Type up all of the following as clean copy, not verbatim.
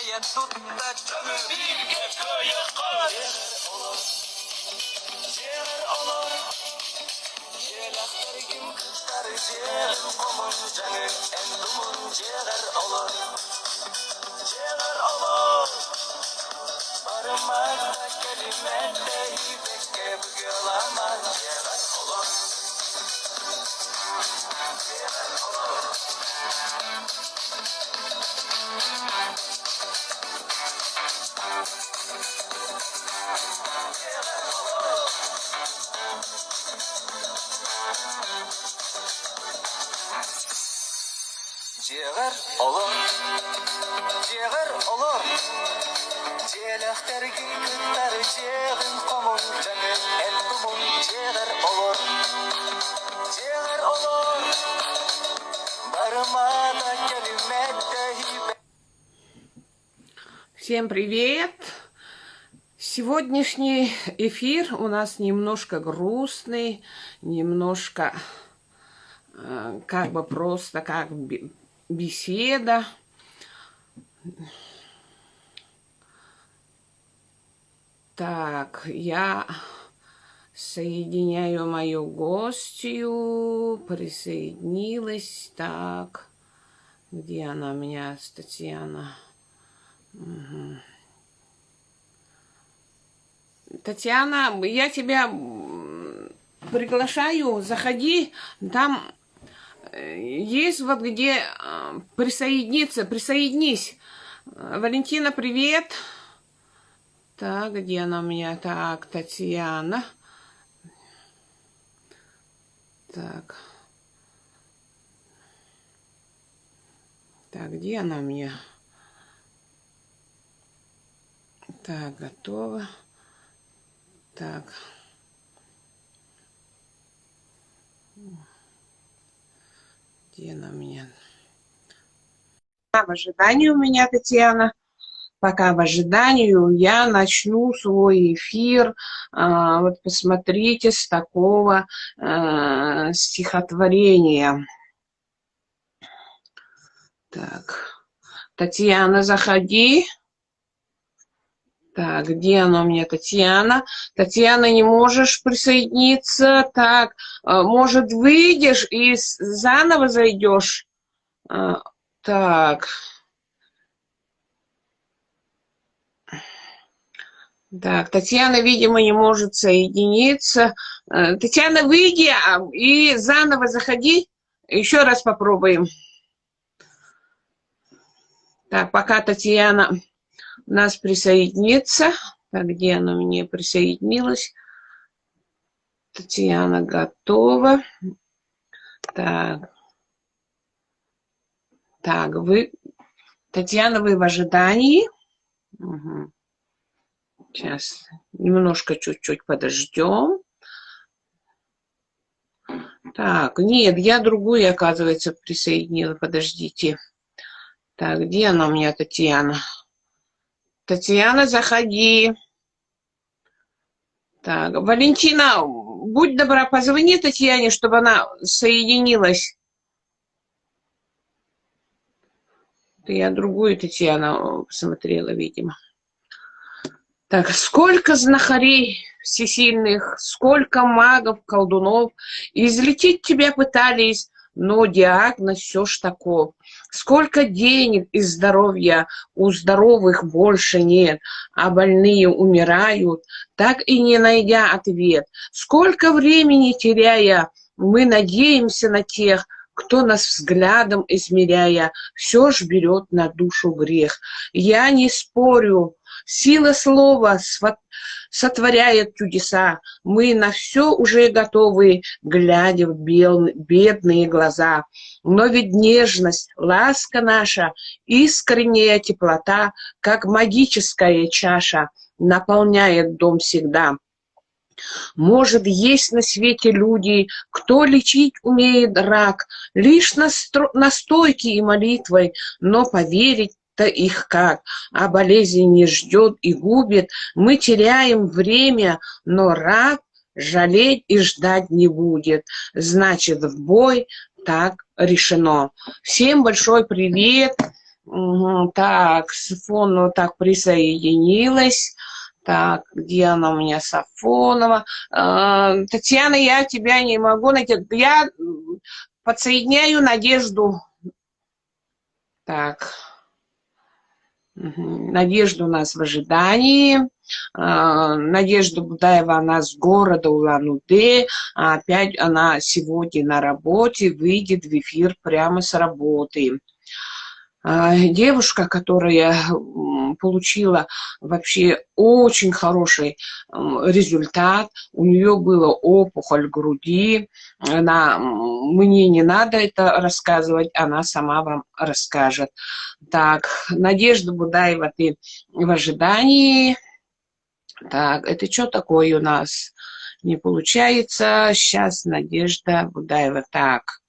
Ciğer olur, ciğer olur. Ciğerlergi kızlar ciğerin komun canı endumun ciğer olur. Ciğer olur. Barmada kelimette hibe. Всем привет! Сегодняшний эфир у нас немножко грустный, немножко как бы просто как беседа. Так, я соединяю мою гостью, присоединилась. Так, где она у меня, Татьяна? Угу. Татьяна, я тебя приглашаю, заходи, там есть вот где присоединиться, присоединись. Валентина, привет. Так, где она у меня? Так, Татьяна. Так. Так, где она у меня? Так, готово. Так. Где она у меня? В ожидании у меня, Татьяна. Пока в ожидании я начну свой эфир. Вот посмотрите, с такого стихотворения. Так. Татьяна, заходи. Так, где она у меня, Татьяна? Татьяна, не можешь присоединиться? Так, может, выйдешь и заново зайдешь? Так. Так, Татьяна, видимо, не может соединиться. Татьяна, выйди и заново заходи. Еще раз попробуем. Так, пока Татьяна у нас присоединится. Так, где она мне присоединилась? Татьяна готова. Так. Так, Татьяна, вы в ожидании? Угу. Сейчас немножко чуть-чуть подождем. Так, нет, я другую, оказывается, присоединила. Подождите. Так, где она у меня, Татьяна? Татьяна, заходи. Так, Валентина, будь добра, позвони Татьяне, чтобы она соединилась. Я другую Татьяну посмотрела, видимо. Так, сколько знахарей всесильных, сколько магов, колдунов, излечить тебя пытались, но диагноз все ж таков. Сколько денег и здоровья у здоровых больше нет, а больные умирают, так и не найдя ответ. Сколько времени теряя, мы надеемся на тех, кто нас взглядом измеряя, все ж берет на душу грех. Я не спорю, сила слова сотворяет чудеса. Мы на все уже готовы, глядя в бедные глаза. Но ведь нежность, ласка наша, искренняя теплота, как магическая чаша, наполняет дом всегда. Может, есть на свете люди, кто лечить умеет рак, лишь настойки и молитвой, но поверить-то их как, а болезнь не ждет и губит, мы теряем время, но рак жалеть и ждать не будет, значит, в бой так решено. Всем большой привет! Так, Сафонова так присоединилась. Так, где она у меня, Сафонова? Татьяна, я тебя не могу найти. Я подсоединяю Надежду. Так, Надежда у нас в ожидании. Надежда Будаева, она с города Улан-Удэ. Опять она сегодня на работе, выйдет в эфир прямо с работы. Девушка, которая получила вообще очень хороший результат. У нее была опухоль груди. Мне не надо это рассказывать, она сама вам расскажет. Так, Надежда Будаева, ты в ожидании. Так, это что такое у нас? Не получается. Сейчас Надежда Будаева. Так.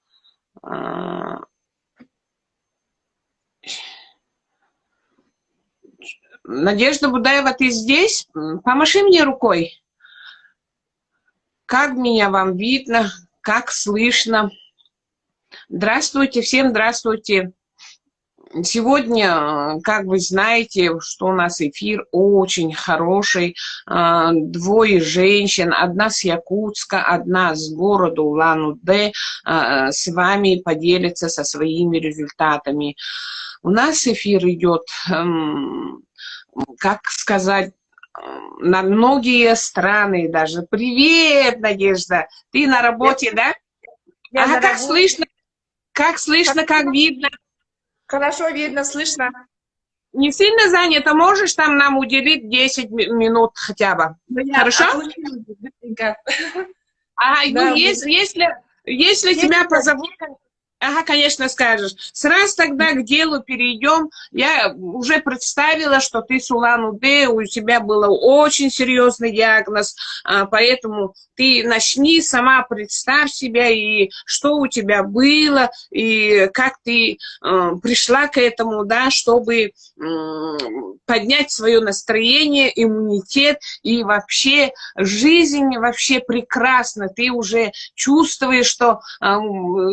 Надежда Будаева, ты здесь? Помаши мне рукой. Как меня вам видно? Как слышно? Здравствуйте, всем здравствуйте. Сегодня, как вы знаете, что у нас эфир очень хороший. Двое женщин, одна с Якутска, одна с города Улан-Удэ, с вами поделятся со своими результатами. У нас эфир идет, как сказать, на многие страны даже. Привет, Надежда! Ты на работе, да? Ага, как слышно? Как слышно, как видно? Хорошо видно, слышно. Не сильно занято, можешь там нам уделить 10 минут хотя бы? Хорошо? Ага, да, ну если тебя позовут... Ага, конечно, скажешь. Сразу тогда к делу перейдем. Я уже представила, что ты с Улан-Удэ, у тебя был очень серьезный диагноз, поэтому ты начни сама, представь себя, и что у тебя было, и как ты пришла к этому, да, чтобы поднять свое настроение, иммунитет, и вообще жизнь вообще прекрасна. Ты уже чувствуешь, что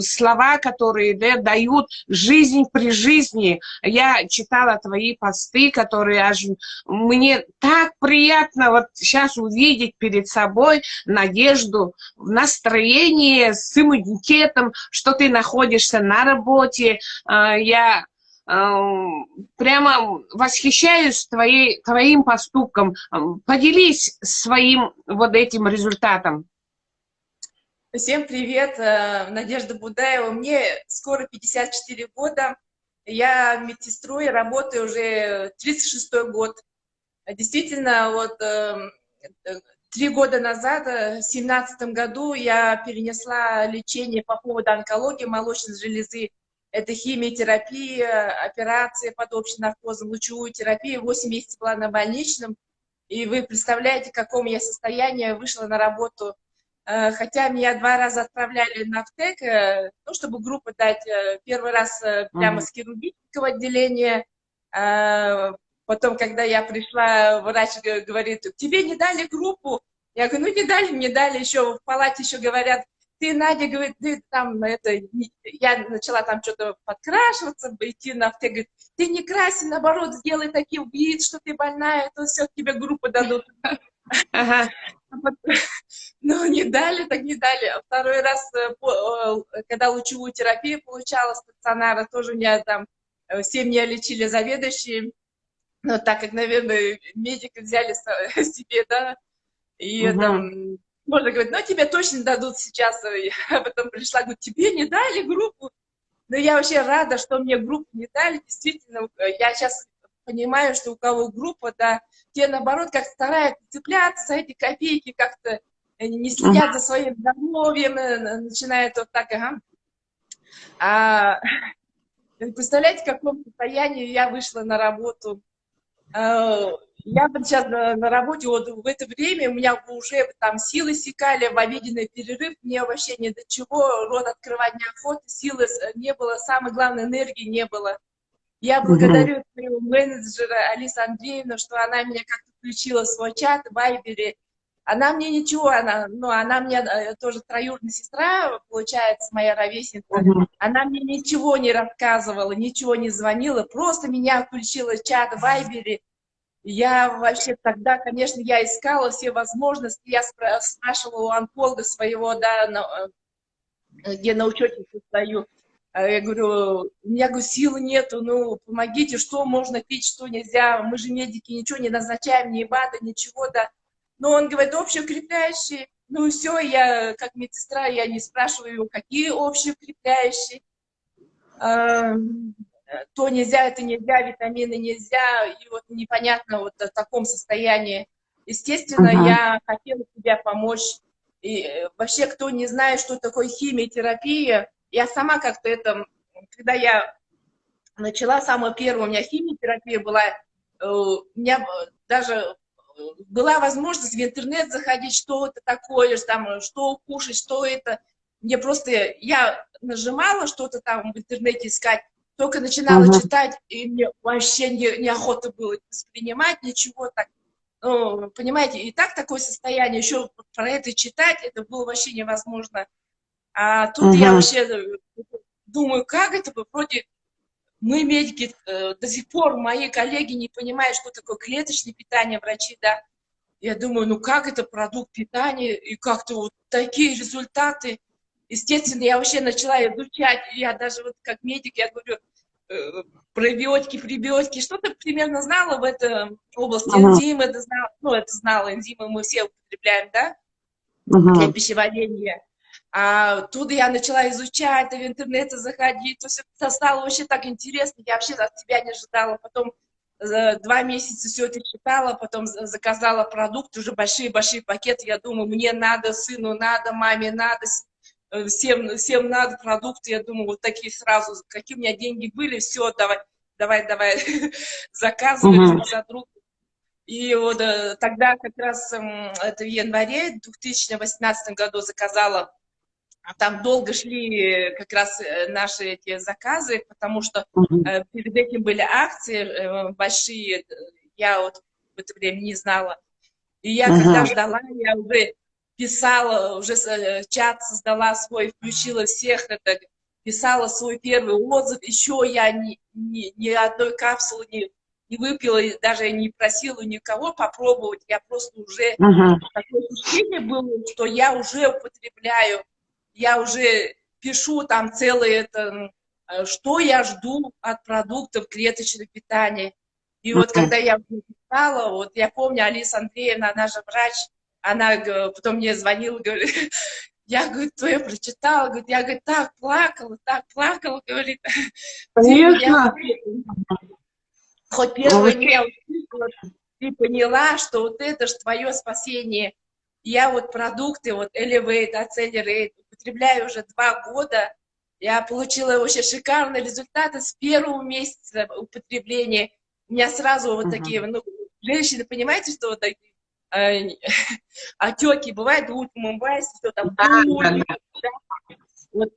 слова, которые дают жизнь при жизни. Я читала твои посты, которые аж мне так приятно вот сейчас увидеть перед собой Надежду в настроении, с иммунитетом, что ты находишься на работе. Я прямо восхищаюсь твоим поступком. Поделись своим вот этим результатом. Всем привет, Надежда Будаева. Мне скоро 54 года. Я медсестрой, работаю уже 36-й год. Действительно, вот 3 года назад, в 2017 году, я перенесла лечение по поводу онкологии молочной железы. Это химиотерапия, операция под общим наркозом, лучевую терапию. 8 месяцев была на больничном. И вы представляете, в каком я состоянии вышла на работу. Хотя меня 2 раза отправляли на ВТЭК, ну, чтобы группу дать. Первый раз прямо с хирургического отделения. Потом, когда я пришла, врач говорит, тебе не дали группу. Я говорю, ну не дали, мне дали. Еще в палате еще говорят, ты, Надя, говорит, ты там, я начала там что-то подкрашиваться, идти на ВТЭК. Говорит, ты не крайся, наоборот, сделай таким вид, что ты больная, то все, тебе группу дадут. Ага. Ну, не дали, так не дали. Второй раз, когда лучевую терапию получала стационара, тоже меня там, все меня лечили заведующие. Но так как, наверное, медики взяли себе, да, и там, можно говорить, ну, тебе точно дадут сейчас. Я потом пришла, говорю, тебе не дали группу? Но я вообще рада, что мне группу не дали. Действительно, я сейчас понимаю, что у кого группа, да, те, наоборот, как стараются цепляться за эти копейки, как-то не следят за своим здоровьем, начинают вот так, представляете, в каком состоянии я вышла на работу. Я сейчас на работе, вот в это время у меня уже там силы секали, в обеденный перерыв, мне вообще ни до чего, рот открывать неохота, силы не было, самое главное, энергии не было. Я благодарю своего менеджера Алису Андреевну, что она меня как-то включила в свой чат в Вайбере, Она мне ничего, она мне тоже троюродная сестра, получается, моя ровесница. Она мне ничего не рассказывала, ничего не звонила, просто меня включила в чат в Вайбере. Я вообще тогда, конечно, я искала все возможности, я спрашивала у онколога своего, да, где на учете состою. Я говорю, у меня, говорю, силы нету, ну, помогите, что можно пить, что нельзя, мы же медики, ничего не назначаем, ни БАДа, ничего, да. Но он говорит, общеукрепляющие, ну, все, я, как медсестра, я не спрашиваю его, какие общеукрепляющие, то нельзя, это нельзя, витамины нельзя, и вот непонятно вот в таком состоянии. Естественно, я хотела себе помочь. И вообще, кто не знает, что такое химиотерапия, я сама как-то это, когда я начала, самая первая у меня химиотерапия была, у меня даже была возможность в интернет заходить, что это такое, там, что кушать, что это. Мне просто, я нажимала что-то там в интернете искать, только начинала читать, и мне вообще неохота было воспринимать ничего так. Ну, понимаете, и так такое состояние, еще про это читать, это было вообще невозможно. А тут я вообще думаю, как это бы, вроде мы, медики, до сих пор мои коллеги не понимают, что такое клеточное питание, врачи, да. Я думаю, ну как это продукт питания, и как-то вот такие результаты. Естественно, я вообще начала изучать, я даже вот как медик, я говорю, пробиотики, пребиотики, что-то примерно знала в этой области, энзимы, это знала, ну, это знала, энзимы мы все употребляем, да, для пищеварения. А оттуда я начала изучать, в интернете заходить, то есть это стало вообще так интересно, я вообще от тебя не ожидала, потом 2 месяца все это читала, потом заказала продукты, уже большие-большие пакеты, я думаю, мне надо, сыну надо, маме надо, всем надо продукты, я думаю, вот такие сразу, какие у меня деньги были, все, давай, заказывай друг за другом. И вот тогда как раз, это в январе 2018 году заказала, там долго шли как раз наши эти заказы, потому что перед этим были акции большие, я вот в это время не знала. И я когда ждала, я уже писала, уже чат создала свой, включила всех, это, писала свой первый отзыв, еще я ни одной капсулы не выпила, даже не просила никого попробовать, я просто уже, такое ощущение было, что я уже употребляю, я уже пишу там целое это, что я жду от продуктов клеточного питания. И вот когда я писала, вот я помню, Алиса Андреевна, она же врач, она потом мне звонила, говорит, я, говорит, твое прочитала, говорит, я, говорит, так плакала, говорит. Конечно. Хоть первое меня услышала, ты поняла, что вот это же твое спасение. Я вот продукты, вот Elevate, Accelerate, употребляю уже 2 года. Я получила вообще шикарные результаты с первого месяца употребления. У меня сразу вот такие, ну, женщины, понимаете, что вот такие отеки бывают, что там, вот,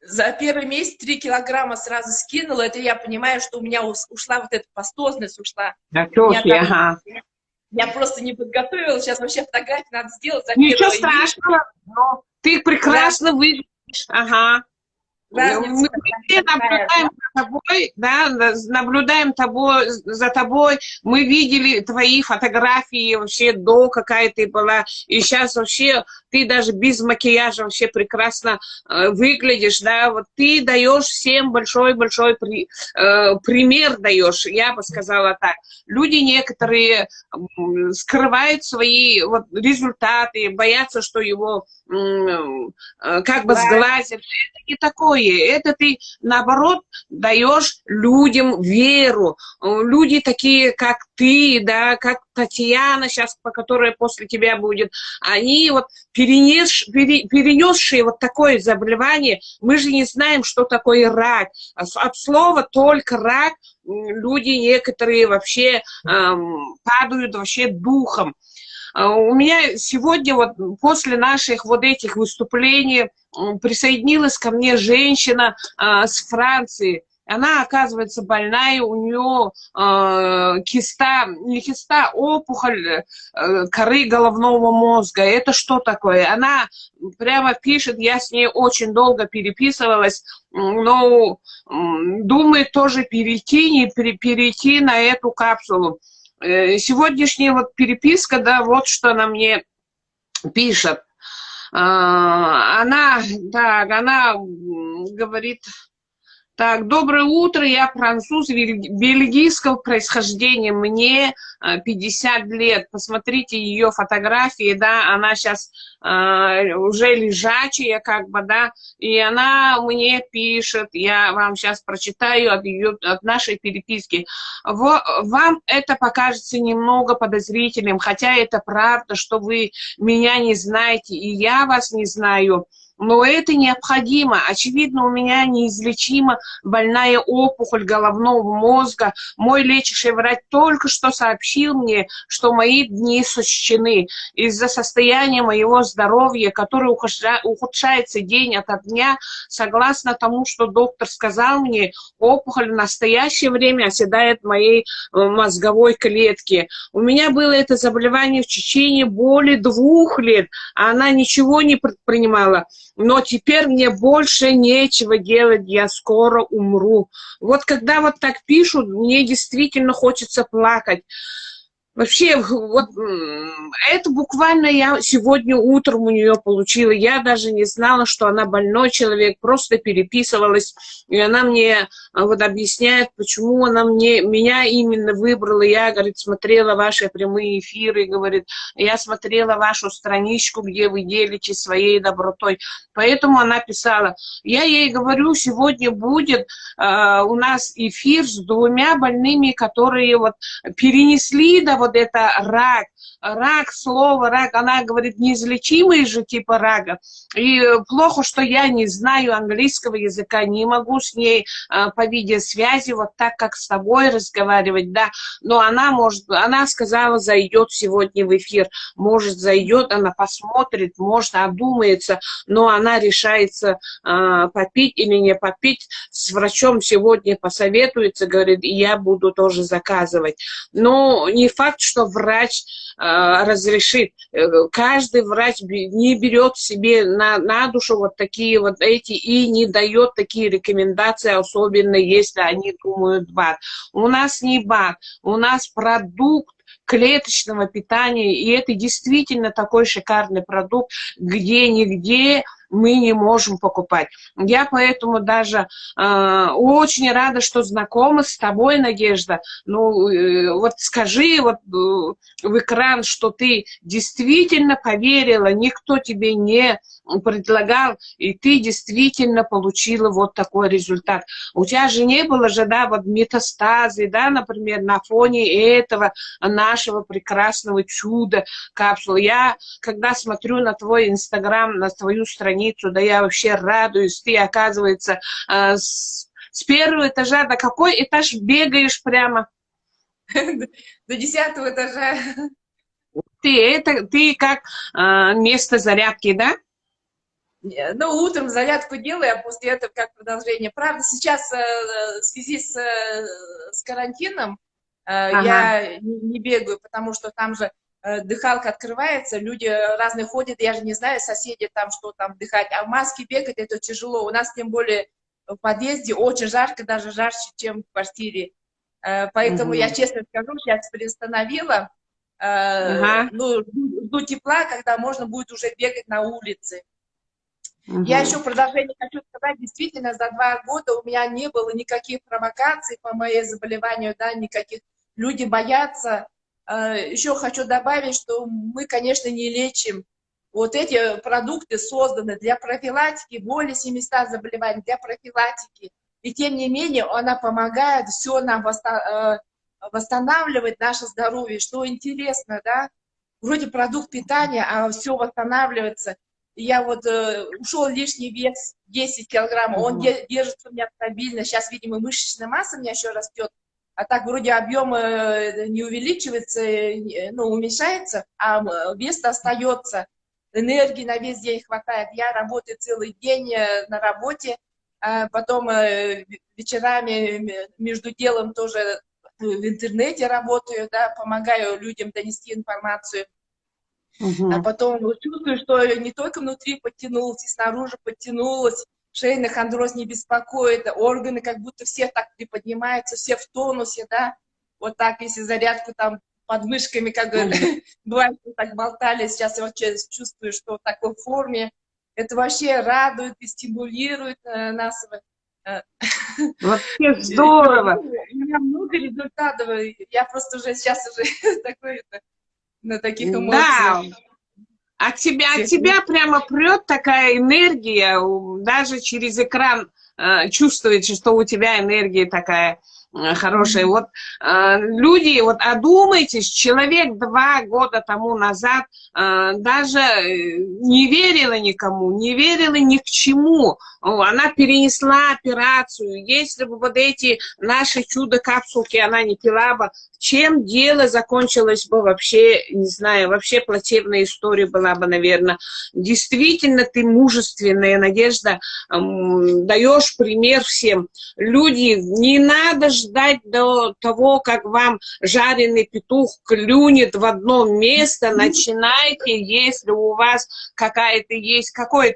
за первый месяц 3 килограмма сразу скинула, это я понимаю, что у меня ушла вот эта пастозность, ушла. Я просто не подготовила, сейчас вообще фотографии надо сделать. Ничего страшного, но ты прекрасно выглядишь, Мы все наблюдаем за тобой, да, наблюдаем за тобой. Мы видели твои фотографии вообще до, какая ты была. И сейчас вообще ты даже без макияжа вообще прекрасно выглядишь, да. Вот ты даешь всем большой-большой пример даешь, я бы сказала так. Люди некоторые скрывают свои вот результаты, боятся, что его как бы сглазят. Это не такое. Это ты, наоборот, даешь людям веру. Люди такие, как ты, да, как Татьяна сейчас, по которой после тебя будет, они вот перенесшие вот такое заболевание, мы же не знаем, что такое рак. От слова только рак люди некоторые вообще падают вообще духом. У меня сегодня, вот после наших вот этих выступлений, присоединилась ко мне женщина с Франции. Она, оказывается, больная, у нее киста, не киста, опухоль коры головного мозга. Это что такое? Она прямо пишет, я с ней очень долго переписывалась, но думает тоже перейти на эту капсулу. Сегодняшняя вот переписка, да, вот что она мне пишет. Она говорит... Так, доброе утро, я француз бельгийского происхождения, мне 50 лет. Посмотрите ее фотографии, да, она сейчас уже лежачая, как бы, да, и она мне пишет, я вам сейчас прочитаю от нашей переписки. Вам это покажется немного подозрительным, хотя это правда, что вы меня не знаете, и я вас не знаю. Но это необходимо. Очевидно, у меня неизлечимо больная опухоль головного мозга. Мой лечащий врач только что сообщил мне, что мои дни сочтены. Из-за состояния моего здоровья, которое ухудшается день ото дня, согласно тому, что доктор сказал мне, опухоль в настоящее время оседает в моей мозговой клетке. У меня было это заболевание в течение более 2 лет, а она ничего не предпринимала. Но теперь мне больше нечего делать, я скоро умру. Вот когда вот так пишут, мне действительно хочется плакать. Вообще, вот это буквально я сегодня утром у нее получила. Я даже не знала, что она больной человек, просто переписывалась. И она мне вот объясняет, почему она меня именно выбрала. Я, говорит, смотрела ваши прямые эфиры, говорит, я смотрела вашу страничку, где вы делитесь своей добротой. Поэтому она писала. Я ей говорю, сегодня будет у нас эфир с 2 больными, которые вот перенесли, да, вот это рак, слово рак, она говорит, неизлечимый же типа рака. И плохо, что я не знаю английского языка, не могу с ней по видеосвязи вот так, как с тобой разговаривать, да. Но она сказала, зайдет сегодня в эфир. Может, зайдет, она посмотрит, может, одумается, но она решается попить или не попить. С врачом сегодня посоветуется, говорит, и я буду тоже заказывать. Но не факт, что врач разрешит. Каждый врач не берет себе на душу вот такие вот эти и не дает такие рекомендации, особенно если они думают БАД. У нас не БАД, у нас продукт клеточного питания, и это действительно такой шикарный продукт, где нигде мы не можем покупать. Я поэтому даже очень рада, что знакома с тобой, Надежда. Ну, вот скажи вот в экран, что ты действительно поверила, никто тебе не предлагал, и ты действительно получила вот такой результат. У тебя же не было же, да, вот метастазы, да, например, на фоне этого нашего прекрасного чуда капсулы. Я, когда смотрю на твой Инстаграм, на твою страницу, да, я вообще радуюсь. Ты, оказывается, с 1-го этажа до какой этаж бегаешь прямо? До 10-го этажа. Ты как место зарядки, да? Ну, утром зарядку делаю, а после этого как продолжение. Правда, сейчас в связи с карантином я не бегаю, потому что там же дыхалка открывается, люди разные ходят, я же не знаю, соседи там, что там дыхать, а в маске бегать это тяжело. У нас, тем более, в подъезде очень жарко, даже жарче, чем в квартире. Поэтому я честно скажу, сейчас приостановила, ну, жду тепла, когда можно будет уже бегать на улице. Я еще в продолжение хочу сказать, действительно, за 2 года у меня не было никаких провокаций по моей заболеванию, да, никаких. Люди боятся. Еще хочу добавить, что мы, конечно, не лечим. Вот эти продукты созданы для профилактики, более 700 заболеваний, для профилактики. И тем не менее, она помогает все нам восстанавливать наше здоровье. Что интересно, да? Вроде продукт питания, а все восстанавливается. Я вот ушел лишний вес, 10 килограммов, он держится у меня стабильно. Сейчас, видимо, мышечная масса у меня еще растет. А так вроде объем не увеличивается, ну, уменьшается, а вес остается. Энергии на весь день хватает. Я работаю целый день на работе. а потом вечерами между делом тоже в интернете работаю, да, помогаю людям донести информацию. А Мгм. потом чувствую, что не только внутри подтянулась, и снаружи подтянулась, шейный хондроз не беспокоит, органы как будто все так приподнимаются, все в тонусе, да, вот так, если зарядку там под мышками, как Мгм. бывает, мы так болтали, сейчас я вообще чувствую, что в такой форме, это вообще радует и стимулирует нас. э, Вообще здорово. У меня много результатов, я просто уже сейчас уже такой, на таких эмоциях. Да, от тебя прямо прет такая энергия, даже через экран чувствуется, что у тебя энергия такая хорошая. Вот люди, вот одумайтесь, человек 2 года тому назад даже не верила никому, не верила ни к чему. Она перенесла операцию. Если бы вот эти наши чудо-капсулки она не пила бы, чем дело закончилось бы вообще, не знаю, вообще плачевная история была бы, наверное. Действительно, ты мужественная, Надежда, даешь пример всем. Люди, не надо ждать до того, как вам жареный петух клюнет в одно место. Начинайте, если у вас какое-то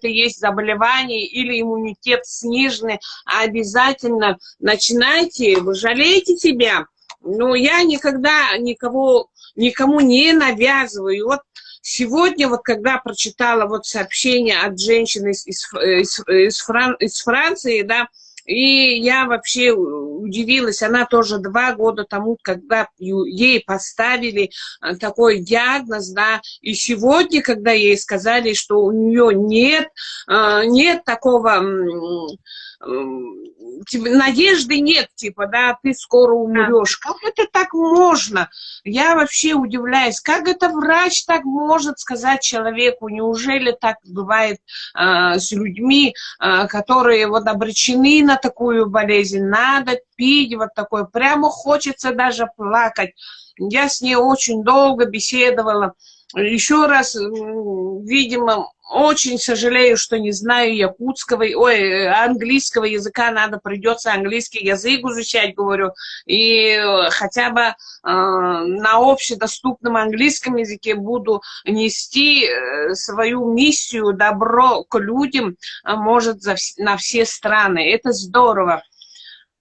есть заболевание или иммунитет сниженный, обязательно начинайте, вы жалеете себя. Но я никогда никому не навязываю. Вот сегодня, вот когда прочитала вот сообщение от женщины из Франции, да, и я вообще удивилась, она тоже 2 года тому, когда ей поставили такой диагноз, да, и сегодня, когда ей сказали, что у нее нет такого, надежды нет, типа, да, ты скоро умрешь. Как это так можно? Я вообще удивляюсь, как это врач так может сказать человеку? Неужели так бывает с людьми, которые вот обречены на такую болезнь? Надо пить вот такое. Прямо хочется даже плакать. Я с ней очень долго беседовала. Еще раз, видимо, очень сожалею, что не знаю английского языка, придется английский язык изучать, говорю, и хотя бы на общедоступном английском языке буду нести свою миссию, добро к людям, может, на все страны. Это здорово.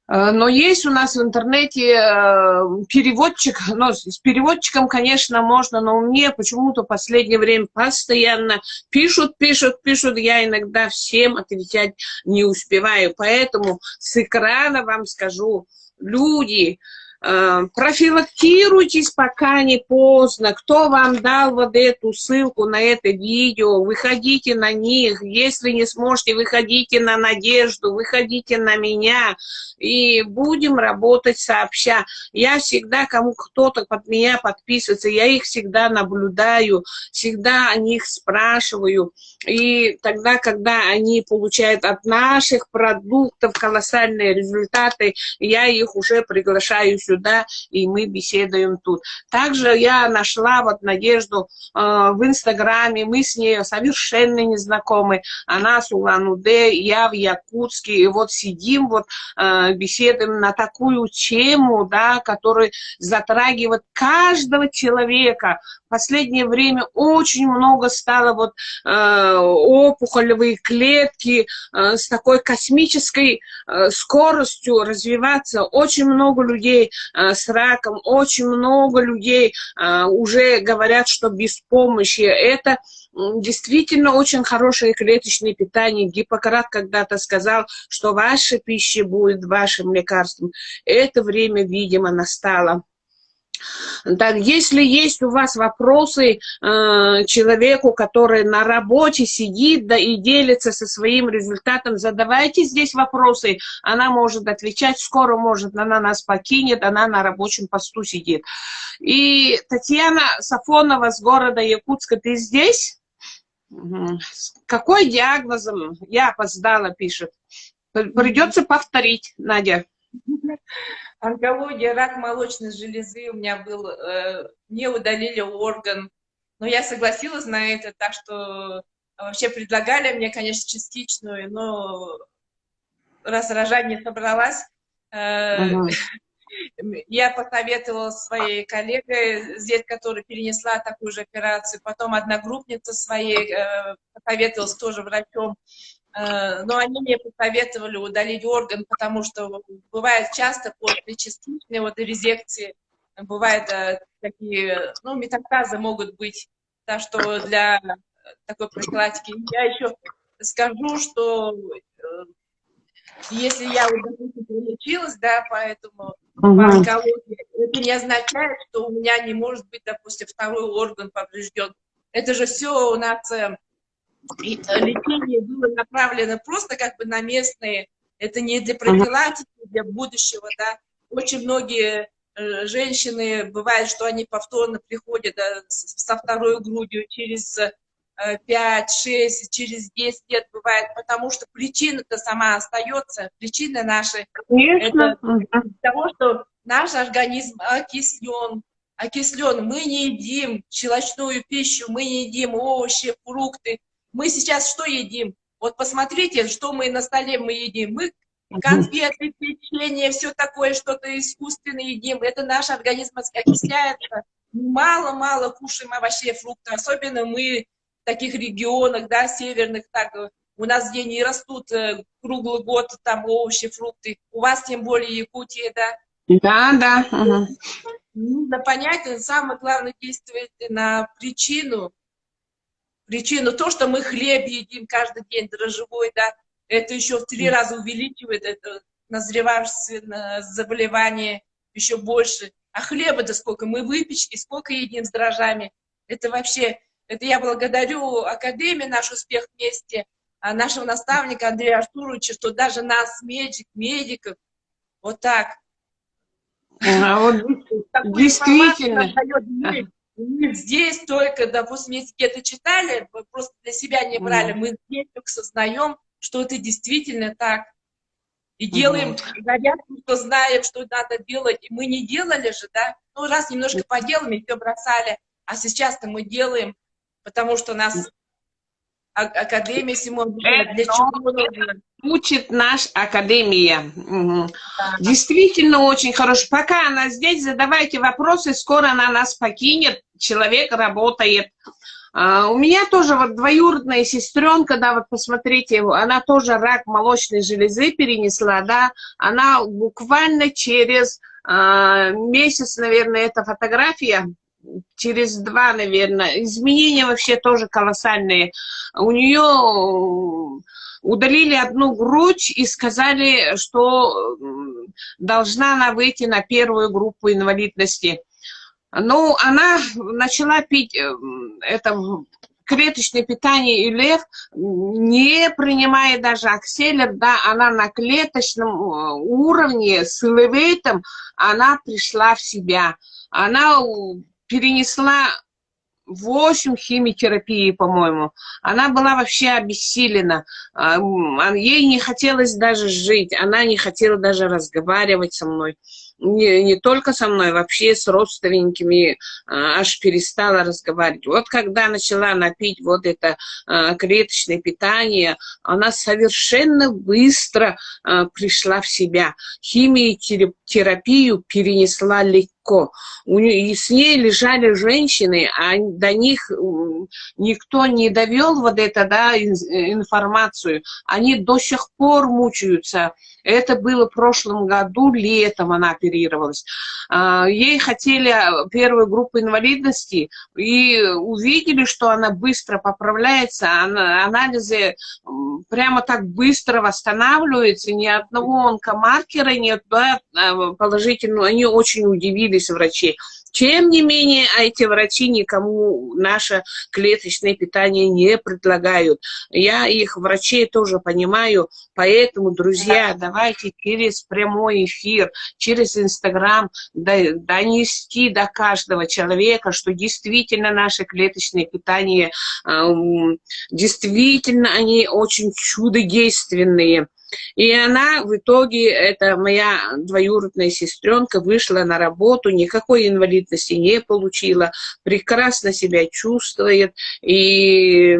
Но есть у нас в интернете переводчик, но с переводчиком, конечно, можно, но мне почему-то в последнее время постоянно пишут, я иногда всем отвечать не успеваю, поэтому с экрана вам скажу, люди, профилактируйтесь, пока не поздно. Кто вам дал вот эту ссылку на это видео, выходите на них. Если не сможете, выходите на Надежду, выходите на меня. И будем работать сообща. Я всегда, кому кто-то под меня подписывается, я их всегда наблюдаю, всегда о них спрашиваю. И тогда, когда они получают от наших продуктов колоссальные результаты, я их уже приглашаю сюда, и мы беседуем тут. Также я нашла вот Надежду в Инстаграме, мы с ней совершенно не знакомы. Она с Улан-Удэ, я в Якутске, и вот сидим, вот беседуем на такую тему, да, которая затрагивает каждого человека. В последнее время очень много стало вот опухолевые клетки с такой космической скоростью развиваться. Очень много людей с раком, очень много людей уже говорят, что без помощи. Это действительно очень хорошее клеточное питание. Гиппократ когда-то сказал, что ваша пища будет вашим лекарством. Это время, видимо, настало. Так, если есть у вас вопросы человеку, который на работе сидит, да, и делится со своим результатом, задавайте здесь вопросы. Она может отвечать, скоро, может, она нас покинет, она на рабочем посту сидит. И Татьяна Сафонова с города Якутска, ты здесь? С какой диагнозом? Я опоздала, пишет. Придется повторить, Надя. Онкология, рак молочной железы у меня был, мне удалили орган, но я согласилась на это, так что вообще предлагали мне, конечно, частичную, но раз рожать не собралась, Мгм. я посоветовала своей коллеге, здесь, которая перенесла такую же операцию, потом одногруппница своей посоветовалась тоже врачом, но они мне посоветовали удалить орган, потому что бывает часто после частичной вот резекции, бывают такие, ну, метастазы могут быть, так что для такой профилактики. Я еще скажу, что если я удовлетворенно лечилась, да, поэтому по Мгм. онкологии, это не означает, что у меня не может быть, допустим, второй орган поврежден. Это же все у нас лечение было направлено просто как бы на местные, это не для Мгм. профилактики, для будущего, да. Очень многие женщины, бывает, что они повторно приходят со второй грудью через 5-6, через 10 лет бывает, потому что причина-то сама остается, причина наша, это Конечно. Мгм. того, что наш организм окислен, мы не едим щелочную пищу, мы не едим овощи, фрукты, мы сейчас что едим? Вот посмотрите, что мы на столе мы едим. Мы Мгм. конфеты, печенье, все такое, что-то искусственное едим. Это наш организм окисляется. Мало-мало кушаем овощей, фрукты. Особенно мы в таких регионах, да, северных, так, у нас где не растут круглый год там овощи, фрукты. У вас тем более Якутия, да. Да, да. Мгм. Нужно понять, самое главное действует на причину, то, что мы хлеб едим каждый день дрожжевой, да, это еще в 3 раза увеличивает это назревающее заболевание еще больше. А хлеба-то сколько? Мы выпечки, сколько едим с дрожжами. Это вообще, это я благодарю Академии «Наш успех вместе», нашего наставника Андрея Артуровича, что даже нас, медиков, вот так, А вот такую информацию нам действительно. дает мы здесь только, допустим, если где-то читали, мы просто для себя не брали, Мгм. мы здесь только сознаем, что это действительно так. И Мгм. делаем зарядку, что знаем, что надо делать. И мы не делали же, да? Ну, раз немножко поделали, и все бросали. А сейчас-то мы делаем, потому что нас Академия Симон обучает. Для чего нужно? Учит наш Академия. Мгм. Да. Действительно очень хорошо. Пока она здесь, задавайте вопросы, скоро она нас покинет. Человек работает. У меня тоже вот двоюродная сестренка, да, вот посмотрите, она тоже рак молочной железы перенесла, да, она буквально через месяц, наверное, эта фотография, через 2, наверное, изменения вообще тоже колоссальные. У нее удалили одну грудь и сказали, что должна она выйти на 1-ю группу инвалидности. Ну, она начала пить это клеточное питание и лев, не принимая даже акселер, да, она на клеточном уровне с элевейтом, она пришла в себя. Она перенесла 8 химиотерапий, по-моему. Она была вообще обессилена. Ей не хотелось даже жить. Она не хотела даже разговаривать со мной. Не только со мной, вообще с родственниками аж перестала разговаривать. Вот когда начала напить вот это клеточное питание, она совершенно быстро пришла в себя. Химиотерапию перенесла легко. И с ней лежали женщины, а до них никто не довел вот это, да, информацию. Они до сих пор мучаются. Это было в прошлом году, летом она оперировалась. Ей хотели 1-ю группу инвалидности и увидели, что она быстро поправляется, анализы прямо так быстро восстанавливаются, ни одного онкомаркера нет, да, положительного. Они очень удивились, врачи. Тем не менее, эти врачи никому наше клеточное питание не предлагают. Я их, врачей, тоже понимаю, поэтому, друзья, давайте через прямой эфир, через Инстаграм донести до каждого человека, что действительно наше клеточное питание, действительно они очень чудодейственные. И она в итоге, это моя двоюродная сестренка, вышла на работу, никакой инвалидности не получила, прекрасно себя чувствует. И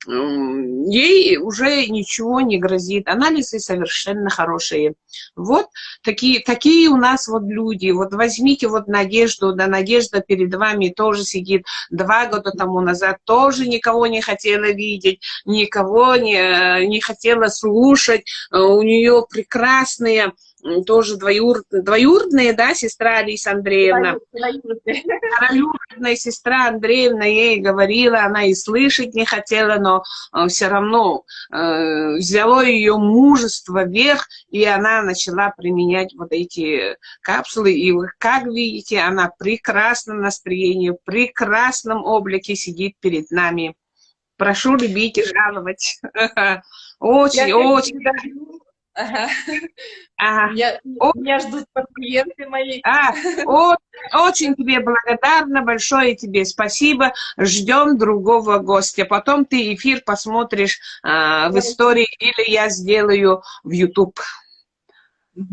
ей уже ничего не грозит, анализы совершенно хорошие. Вот такие у нас вот люди. Вот возьмите вот Надежду, да, Надежда перед вами тоже сидит. 2 года тому назад тоже никого не хотела видеть, никого не хотела слушать. У нее прекрасные тоже двоюродная, да, сестра Алиса Андреевна. Двоюродная сестра Андреевна ей говорила, она и слышать не хотела, но все равно взяло ее мужество вверх, и она начала применять вот эти капсулы. И вы, как видите, она в прекрасном настроении, в прекрасном облике сидит перед нами. Прошу любить и жаловать. Очень, очень. Ага. Ага. Меня ждут пациенты мои. Очень тебе благодарна, большое тебе спасибо. Ждем другого гостя. Потом ты эфир посмотришь в истории или я сделаю в YouTube.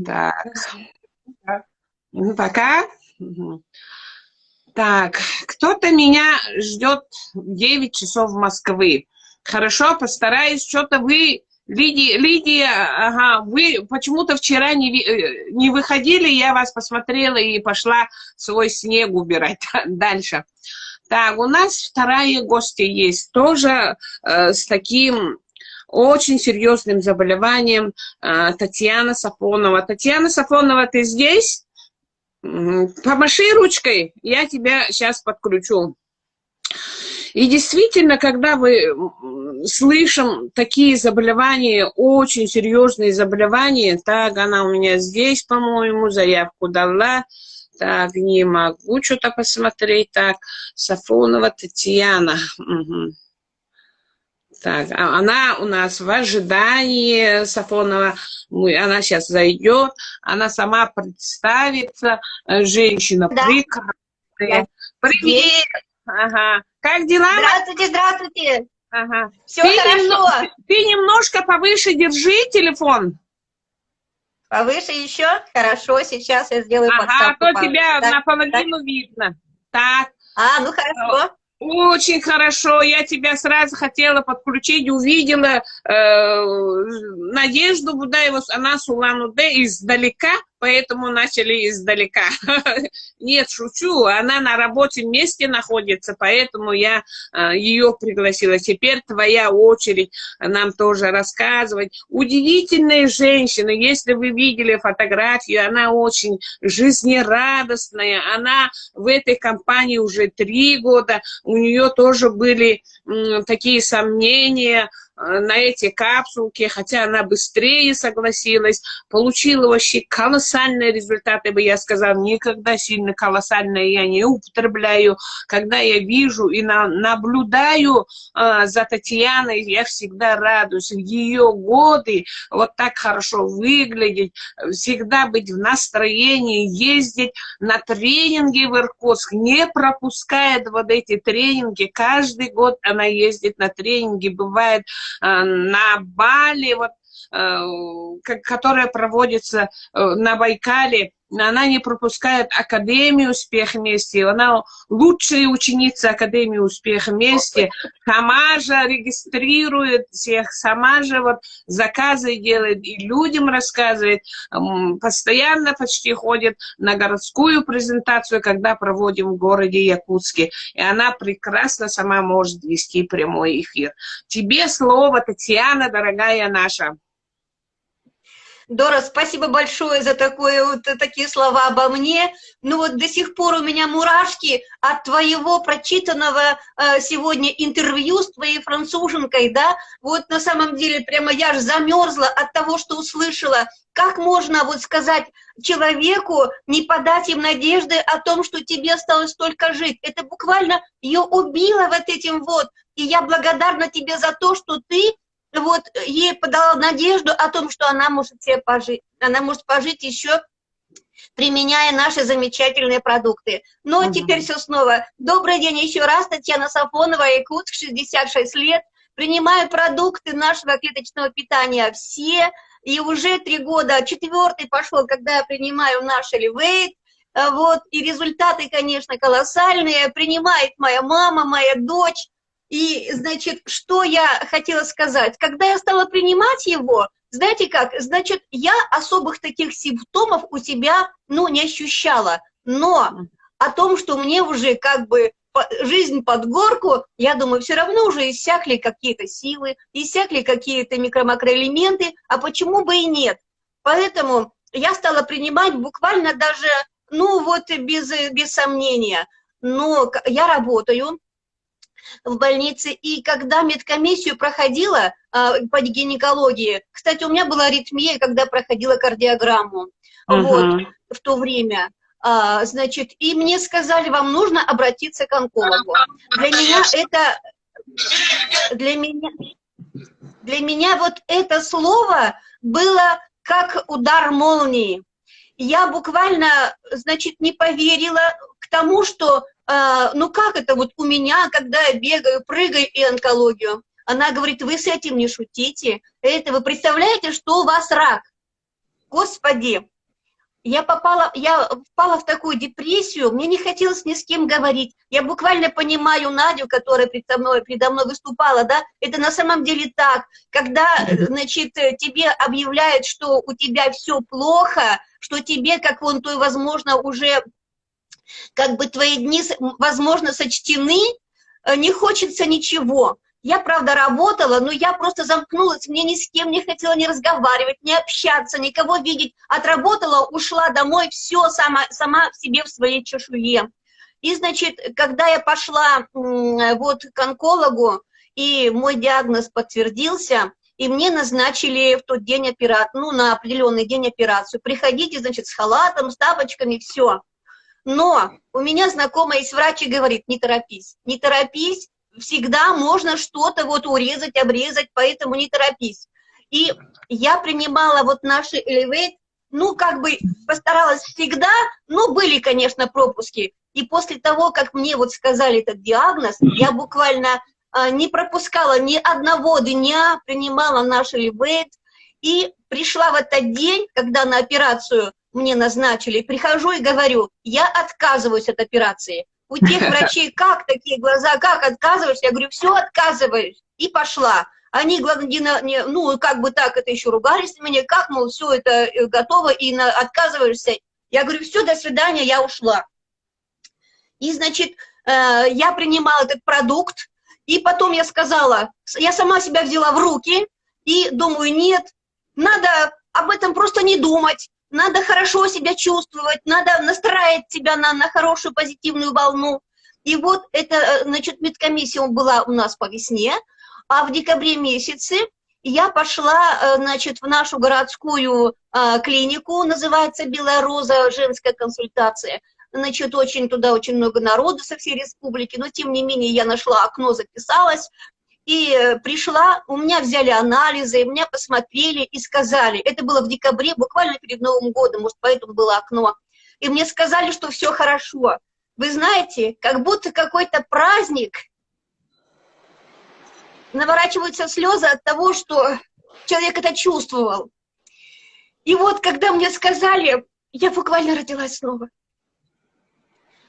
Так. Пока. Так, кто-то меня ждет в 9 часов Москвы. Хорошо, постараюсь. Что-то вы... Лидия, ага, вы почему-то вчера не выходили, я вас посмотрела и пошла свой снег убирать дальше. Так, у нас вторая гостья есть, тоже с таким очень серьезным заболеванием, Татьяна Сафонова. Татьяна Сафонова, ты здесь? Помаши ручкой, я тебя сейчас подключу. И действительно, когда мы слышим такие заболевания, очень серьезные заболевания, так, она у меня здесь, по-моему, заявку дала, так, не могу что-то посмотреть, так, Сафонова Татьяна, угу. Так, она у нас в ожидании, Сафонова, она сейчас зайдет, она сама представится, женщина прекрасная. Привет! Ага. Как дела? Здравствуйте, здравствуйте. Ага. Все хорошо. Ты немножко повыше держи телефон. Повыше еще? Хорошо, сейчас я сделаю А подставку. то тебя наполовину видно. Так. Ну хорошо. Очень хорошо, я тебя сразу хотела подключить, увидела Надежду Будаеву, она с Улан-Удэ издалека, поэтому начали издалека. Нет, шучу, она на рабочем месте находится, поэтому я ее пригласила. Теперь твоя очередь нам тоже рассказывать. Удивительная женщина, если вы видели фотографию, она очень жизнерадостная, она в этой компании уже 3 года, у нее тоже были такие сомнения на эти капсулки, хотя она быстрее согласилась, получила вообще колоссальные результаты, бы я сказала, никогда сильно колоссальные я не употребляю. Когда я вижу и наблюдаю за Татьяной, я всегда радуюсь. В ее годы вот так хорошо выглядеть, всегда быть в настроении, ездить на тренинги в Иркутск, не пропускает вот эти тренинги. Каждый год она ездит на тренинги, бывает на Бали, вот, которая проводится на Байкале, она не пропускает Академию Успех вместе, она лучшая ученица Академии Успех вместе, сама же регистрирует всех, сама же вот заказы делает и людям рассказывает, постоянно почти ходит на городскую презентацию, когда проводим в городе Якутске, и она прекрасно сама может вести прямой эфир. Тебе слово, Татьяна, дорогая наша. Дора, спасибо большое за такие слова обо мне. Ну вот до сих пор у меня мурашки от твоего прочитанного сегодня интервью с твоей француженкой, да? Вот на самом деле прямо я аж замерзла от того, что услышала. Как можно вот сказать человеку, не подать им надежды о том, что тебе осталось только жить? Это буквально ее убило вот этим вот. И я благодарна тебе за то, что ты вот ей подала надежду о том, что она может себе пожить. Она может пожить еще, применяя наши замечательные продукты. Но теперь все снова. Добрый день еще раз, Татьяна Сафонова, Якутск, 66 лет. Принимаю продукты нашего клеточного питания все. И уже 3 года, 4-й пошел, когда я принимаю наш Elevate. Вот, и результаты, конечно, колоссальные. Принимает моя мама, моя дочь. И, значит, что я хотела сказать? Когда я стала принимать его, знаете как, значит, я особых таких симптомов у себя, ну, не ощущала. Но о том, что мне уже как бы жизнь под горку, я думаю, все равно уже иссякли какие-то силы, иссякли какие-то микро-макроэлементы, а почему бы и нет? Поэтому я стала принимать буквально даже, ну вот без сомнения. Но я работаю в больнице, и когда медкомиссию проходила по гинекологии, кстати, у меня была аритмия, когда проходила кардиограмму, вот, в то время, значит, и мне сказали, вам нужно обратиться к онкологу. Для меня вот это слово было как удар молнии. Я буквально, значит, не поверила к тому, что, ну как это вот у меня, когда я бегаю, прыгаю и онкологию. Она говорит, вы с этим не шутите. Это вы представляете, что у вас рак? Господи, я впала в такую депрессию, мне не хотелось ни с кем говорить. Я буквально понимаю Надю, которая предо мной выступала, да, это на самом деле так. Когда, значит, тебе объявляют, что у тебя все плохо, что тебе, как вон той, возможно, уже, как бы твои дни, возможно, сочтены, не хочется ничего. Я, правда, работала, но я просто замкнулась, мне ни с кем не хотела ни разговаривать, ни общаться, никого видеть. Отработала, ушла домой, все сама в себе, в своей чешуе. И, значит, когда я пошла вот к онкологу, и мой диагноз подтвердился, и мне назначили в тот день операцию, ну, на определенный день операцию. Приходите, значит, с халатом, с тапочками, все. Но у меня знакомая есть врач и говорит, не торопись, не торопись, всегда можно что-то вот урезать, обрезать, поэтому не торопись. И я принимала вот наши Elevate, ну, как бы постаралась всегда, но были, конечно, пропуски. И после того, как мне вот сказали этот диагноз, я буквально не пропускала ни одного дня, принимала наш Elevate, и пришла в этот день, когда на операцию мне назначили, прихожу и говорю, я отказываюсь от операции. У тех врачей как такие глаза, как отказываешься? Я говорю, все, отказываюсь. И пошла. Они, ну, как бы так, это еще ругались на меня, как, мол, все это готово, и отказываешься. Я говорю, все, до свидания, я ушла. И, значит, я принимала этот продукт, и потом я сказала, я сама себя взяла в руки, и думаю, нет, надо об этом просто не думать. Надо хорошо себя чувствовать, надо настраивать себя на хорошую позитивную волну. И вот это, значит, медкомиссия была у нас по весне, а в декабре месяце я пошла, значит, в нашу городскую клинику, называется «Белая роза», женская консультация. Значит, туда очень много народу со всей республики, но тем не менее я нашла окно, записалась. И пришла, у меня взяли анализы, у меня посмотрели и сказали, это было в декабре, буквально перед Новым годом, может, поэтому было окно, и мне сказали, что все хорошо. Вы знаете, как будто какой-то праздник, наворачиваются слезы от того, что человек это чувствовал. И вот, когда мне сказали, я буквально родилась снова.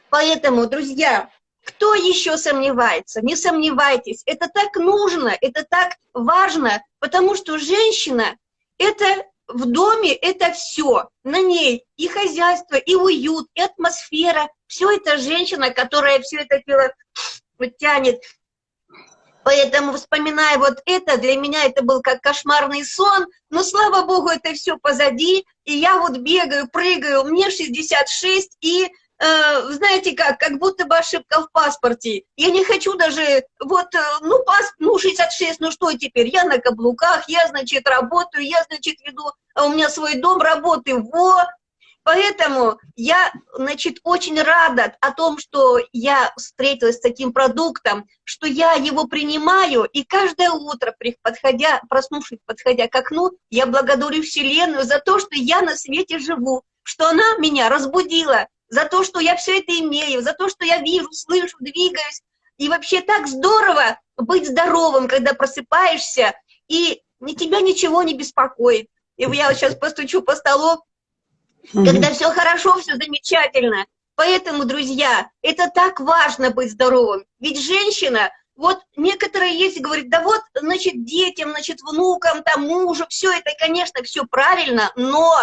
Поэтому, друзья, кто еще сомневается? Не сомневайтесь, это так нужно, это так важно, потому что женщина, это в доме, это все. На ней и хозяйство, и уют, и атмосфера. Все это женщина, которая все это дело тянет. Поэтому, вспоминая вот это, для меня это был как кошмарный сон, но, слава богу, это все позади, и я вот бегаю, прыгаю, мне 66, и знаете как будто бы ошибка в паспорте. Я не хочу даже, вот, ну, 66, ну что теперь? Я на каблуках, я, значит, работаю, я, значит, веду, у меня свой дом, работаю, Поэтому я, значит, очень рада о том, что я встретилась с таким продуктом, что я его принимаю, и каждое утро, проснувшись, подходя к окну, я благодарю Вселенную за то, что я на свете живу, что она меня разбудила, за то, что я все это имею, за то, что я вижу, слышу, двигаюсь. И вообще так здорово быть здоровым, когда просыпаешься, и тебя ничего не беспокоит. И я вот сейчас постучу по столу, когда все хорошо, все замечательно. Поэтому, друзья, это так важно быть здоровым. Ведь женщина, Вот некоторые есть, говорят, да вот, значит, детям, значит, внукам, там, мужу, все это, конечно, все правильно, но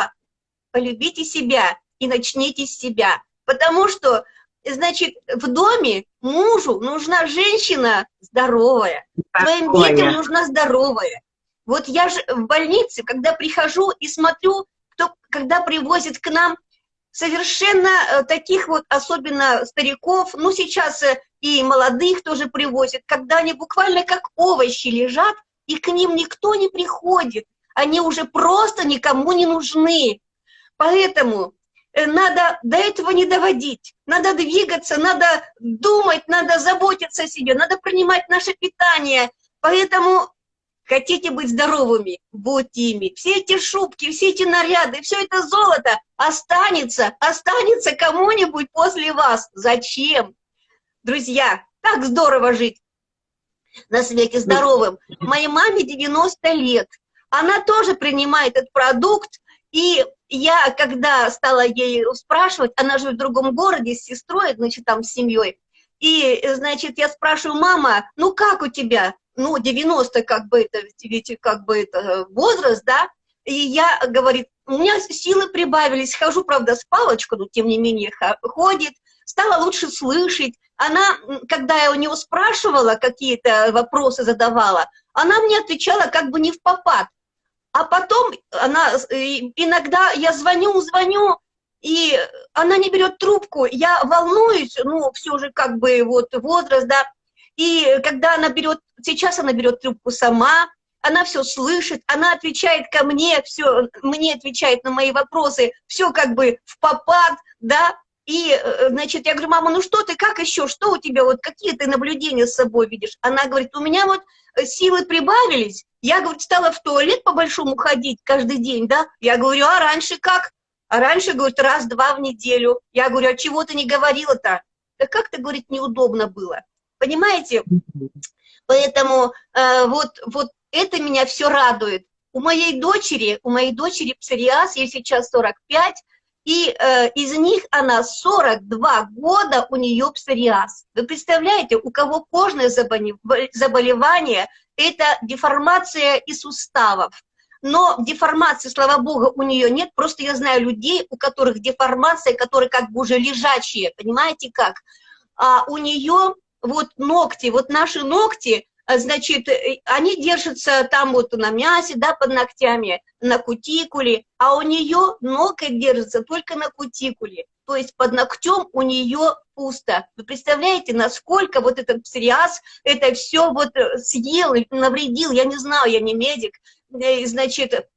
полюбите себя и начните с себя. Потому что, значит, в доме мужу нужна женщина здоровая, своим детям нужна здоровая. Вот я же в больнице, когда прихожу и смотрю, когда привозят к нам совершенно таких вот, особенно стариков, ну сейчас и молодых тоже привозят, когда они буквально как овощи лежат, и к ним никто не приходит, они уже просто никому не нужны. Поэтому надо до этого не доводить, надо двигаться, надо думать, надо заботиться о себе, надо принимать наше питание. Поэтому хотите быть здоровыми, будьте ими. Все эти шубки, все эти наряды, все это золото останется кому-нибудь после вас. Зачем? Друзья, так здорово жить на свете здоровым. Моей маме 90 лет. Она тоже принимает этот продукт. И я, когда стала ей спрашивать, она живет в другом городе с сестрой, значит, там с семьей. И, значит, я спрашиваю, мама, ну как у тебя? Ну, 90, как бы это возраст, да? И я, говорит, у меня силы прибавились, хожу, правда, с палочкой, но тем не менее ходит, стала лучше слышать. Она, когда я у нее спрашивала, какие-то вопросы задавала, она мне отвечала как бы не впопад. А потом она, иногда я звоню, и она не берет трубку, я волнуюсь, ну, все же как бы вот возраст, да, и когда она берет, сейчас она берет трубку сама, она все слышит, она отвечает ко мне, все, мне отвечает на мои вопросы, все как бы впопад, да, и, значит, я говорю, мама, ну что ты, как еще, что у тебя, вот какие ты наблюдения с собой видишь? Она говорит, у меня вот силы прибавились, я, говорит, стала в туалет по-большому ходить каждый день, да, я говорю, а раньше как? А раньше, говорит, раз-два в неделю. Я говорю, а чего ты не говорила-то? Да как-то, говорит, неудобно было. Понимаете? Поэтому вот это меня все радует. У моей дочери псориаз, ей сейчас 45, и из них она 42 года, у нее псориаз. Вы представляете, у кого кожное заболевание, это деформация и суставов. Но деформации, слава богу, у нее нет. Просто я знаю людей, у которых деформация, которые как бы уже лежачие, понимаете как? А у нее вот ногти, вот наши ногти, значит, они держатся там вот на мясе, да, под ногтями, на кутикуле, а у нее ноготь держится только на кутикуле. То есть под ногтем у нее пусто. Вы представляете, насколько вот этот псориаз, это все вот съел, навредил, я не знаю, я не медик, значит,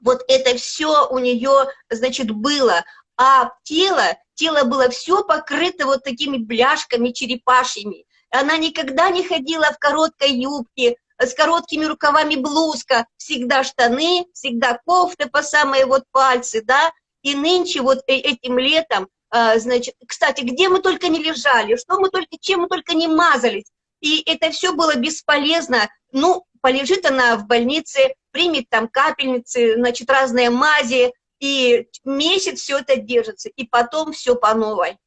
вот это все у нее, значит, было. А тело было все покрыто вот такими бляшками черепашьими. Она никогда не ходила в короткой юбке, с короткими рукавами блузка, всегда штаны, всегда кофта по самые вот пальцы, да. И нынче вот этим летом, значит, кстати, где мы только не лежали, чем мы только не мазались, и это все было бесполезно. Ну, полежит она в больнице, примет там капельницы, значит, разные мази, и месяц все это держится, и потом все по новой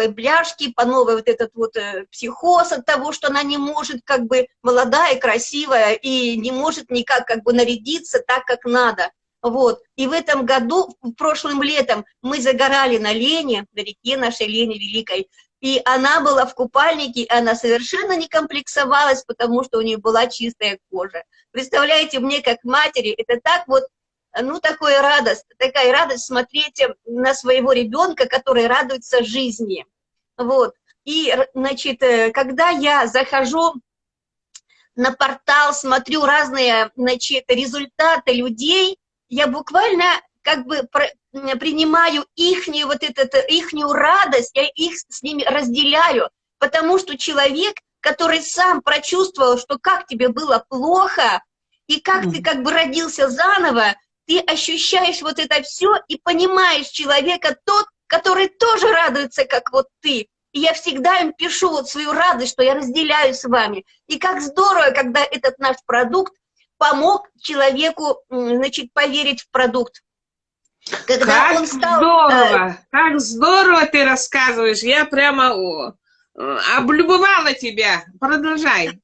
бляшке, по новой вот этот вот психоз от того, что она не может как бы молодая, красивая, и не может никак как бы нарядиться так, как надо. Вот. И в этом году, прошлым летом, мы загорали на Лене, на реке нашей Лене Великой, и она была в купальнике, и она совершенно не комплексовалась, потому что у нее была чистая кожа. Представляете, мне как матери, это так вот, ну, такая радость смотреть на своего ребенка, который радуется жизни. Вот. И, значит, когда я захожу на портал, смотрю разные, значит, результаты людей, я буквально как бы принимаю ихнюю радость, я их с ними разделяю, потому что человек, который сам прочувствовал, что как тебе было плохо, и как ты как бы родился заново, ты ощущаешь вот это все и понимаешь человека тот, который тоже радуется, как вот ты. И я всегда им пишу вот свою радость, что я разделяю с вами. И как здорово, когда этот наш продукт помог человеку, значит, поверить в продукт. Когда как он стал, здорово! Как здорово ты рассказываешь! Я прямо облюбовала тебя. Продолжай.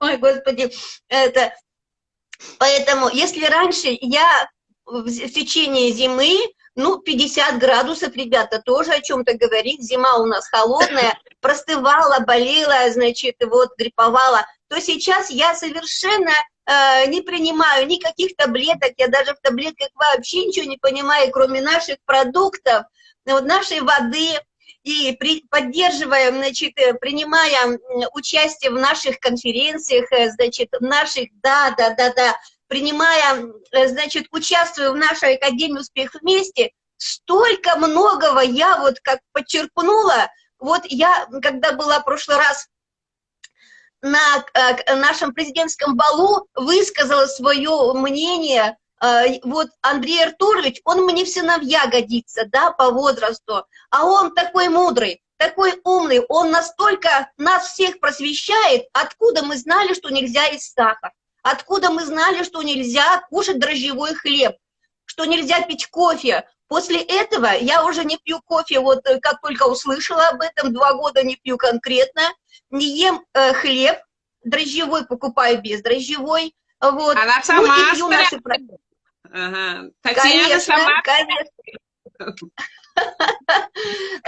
Ой, Господи, это... Поэтому, если раньше я в течение зимы, ну, 50 градусов, ребята, тоже о чем-то говорить, зима у нас холодная, простывала, болела, значит, вот, грипповала, то сейчас я совершенно не принимаю никаких таблеток, я даже в таблетках вообще ничего не понимаю, кроме наших продуктов, вот, нашей воды, и поддерживая, значит, принимая участие в наших конференциях, значит, в наших, принимая, значит, участвуя в нашей Академии «Успех вместе», столько многого я вот как подчеркнула. Вот я, когда была в прошлый раз на нашем президентском балу, высказала свое мнение. Вот Андрей Артурович, он мне в сыновья годится, да, по возрасту, а он такой мудрый, такой умный, он настолько нас всех просвещает, откуда мы знали, что нельзя есть сахар, откуда мы знали, что нельзя кушать дрожжевой хлеб, что нельзя пить кофе. После этого я уже не пью кофе, вот как только услышала об этом, 2 года не пью конкретно, не ем хлеб, дрожжевой покупаю бездрожжевой, вот. Она сама ну, и пью наши продукты. Ага. Татьяна Конечно, сама. конечно.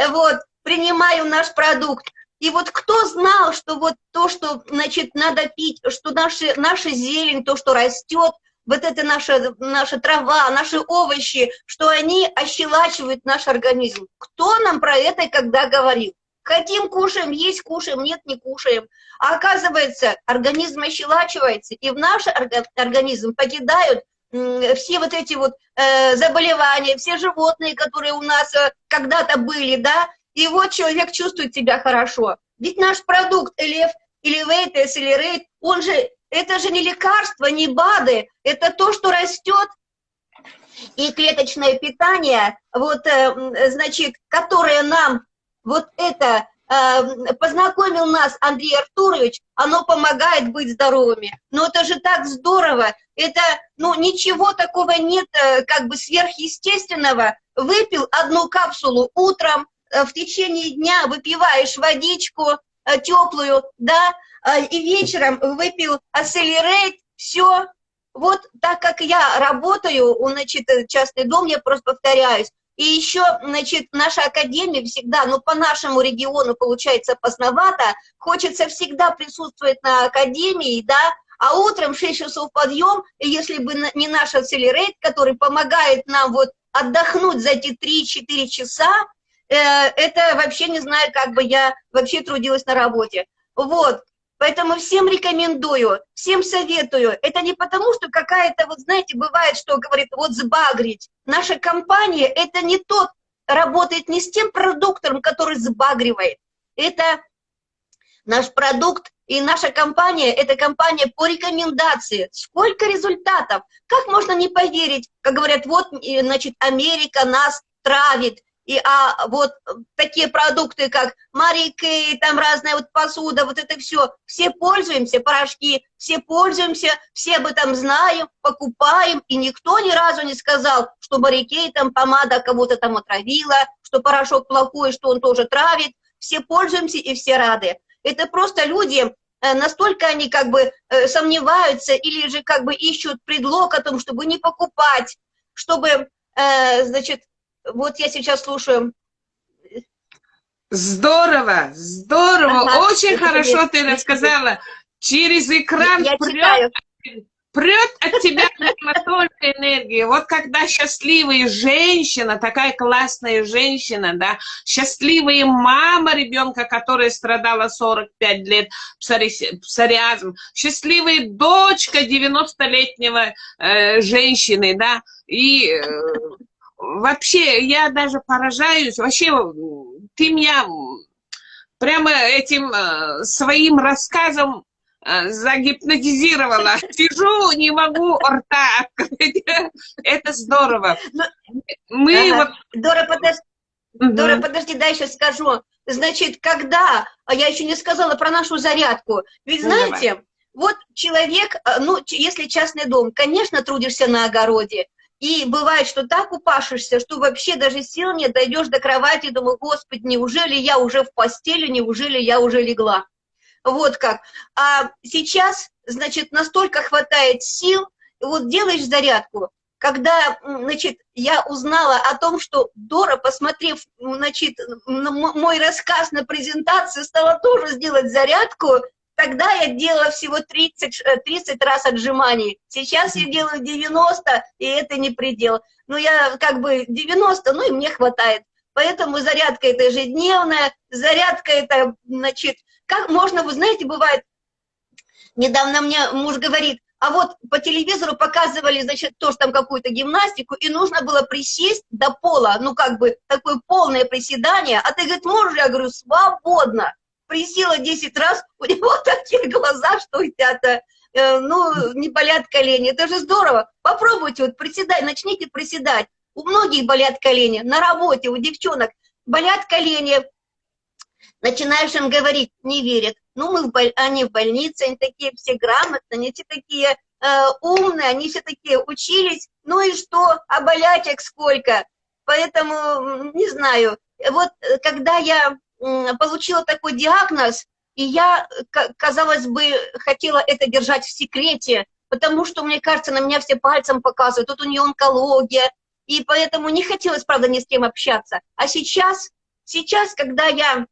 Вот, принимаю наш продукт. И вот кто знал, что вот то, что, значит, надо пить, что наша зелень, то, что растет, вот это наша трава, наши овощи, что они ощелачивают наш организм. Кто нам про это когда говорил? Хотим, кушаем, есть кушаем, нет, не кушаем. А оказывается, организм ощелачивается, и в наш организм покидают все вот эти вот заболевания, все животные, которые у нас когда-то были, да, и вот человек чувствует себя хорошо. Ведь наш продукт Elevate, Accelerate, он же, это же не лекарство, не БАДы, это то, что растет. И клеточное питание, вот, значит, которое нам, вот это, познакомил нас Андрей Артурович, оно помогает быть здоровыми. Но это же так здорово, это, ну, ничего такого нет, как бы сверхъестественного. Выпил 1 капсулу утром, в течение дня выпиваешь водичку теплую, да, и вечером выпил Accelerate, все. Вот так как я работаю, значит, частный дом, я просто повторяюсь, и еще, значит, наша академия всегда, ну, по нашему региону, получается, поздновато, хочется всегда присутствовать на академии, да, а утром в 6 часов подъем, и если бы не наш Accelerate, который помогает нам вот отдохнуть за эти 3-4 часа, это вообще не знаю, как бы я вообще трудилась на работе. Вот. Поэтому всем рекомендую, всем советую. Это не потому, что какая-то, вот знаете, бывает, что говорит, вот сбагрить. Наша компания, это не тот, работает не с тем продуктом, который сбагривает. Это наш продукт и наша компания, это компания по рекомендации. Сколько результатов? Как можно не поверить, как говорят, вот, значит, Америка нас травит. А вот такие продукты, как Мари Кей, там разная вот посуда, вот это все пользуемся, порошки, все пользуемся, все об этом знаем, покупаем, и никто ни разу не сказал, что Мари Кей, там помада кого-то там отравила, что порошок плохой, что он тоже травит, все пользуемся и все рады. Это просто люди, настолько они как бы сомневаются или же как бы ищут предлог о том, чтобы не покупать, чтобы, значит, вот я сейчас слушаю. Здорово, здорово, Ага, очень хорошо ты рассказала. Через экран прет от тебя столько энергии. Вот когда счастливая женщина, такая классная женщина, да, счастливая мама ребенка, которая страдала 45 лет псориазом, счастливая дочка 90-летнего женщины, да, и вообще я даже поражаюсь, вообще ты меня прямо этим своим рассказом загипнотизировала. Сижу, не могу рта открыть. Это здорово. Мы вот... Дора, подожди, дай сейчас скажу. Значит, когда... Я еще не сказала про нашу зарядку. Ведь знаете, вот человек, ну, если частный дом, конечно, трудишься на огороде. И бывает, что так упашешься, что вообще даже сил нет, дойдешь до кровати, думаю, Господи, неужели я уже в постели, неужели я уже легла? Вот как. А сейчас, значит, настолько хватает сил, вот делаешь зарядку. Когда, значит, я узнала о том, что Дора, посмотрев, значит, мой рассказ на презентации, стала тоже сделать зарядку, тогда я делала всего 30 раз отжиманий. Сейчас я делаю 90, и это не предел. Ну, я как бы 90, ну, и мне хватает. Поэтому зарядка это ежедневная, зарядка это, значит, как можно, вы знаете, бывает, недавно мне муж говорит, а вот по телевизору показывали, значит, тоже там какую-то гимнастику, и нужно было присесть до пола, ну, как бы, такое полное приседание, а ты, говорит, можешь? Я говорю, свободно. Присела 10 раз, у него такие глаза, что у тебя-то, ну, не болят колени. Это же здорово. Попробуйте, вот, приседать, начните приседать. У многих болят колени, на работе, у девчонок болят колени. Начинаешь им говорить, не верят. Ну, они в больнице, они такие все грамотные, они все такие умные, они все такие учились. Ну и что, а болячек сколько? Поэтому, не знаю, вот когда я получила такой диагноз, и я, казалось бы, хотела это держать в секрете, потому что, мне кажется, на меня все пальцем показывают, тут у нее онкология, и поэтому не хотелось, правда, ни с кем общаться. А сейчас, когда я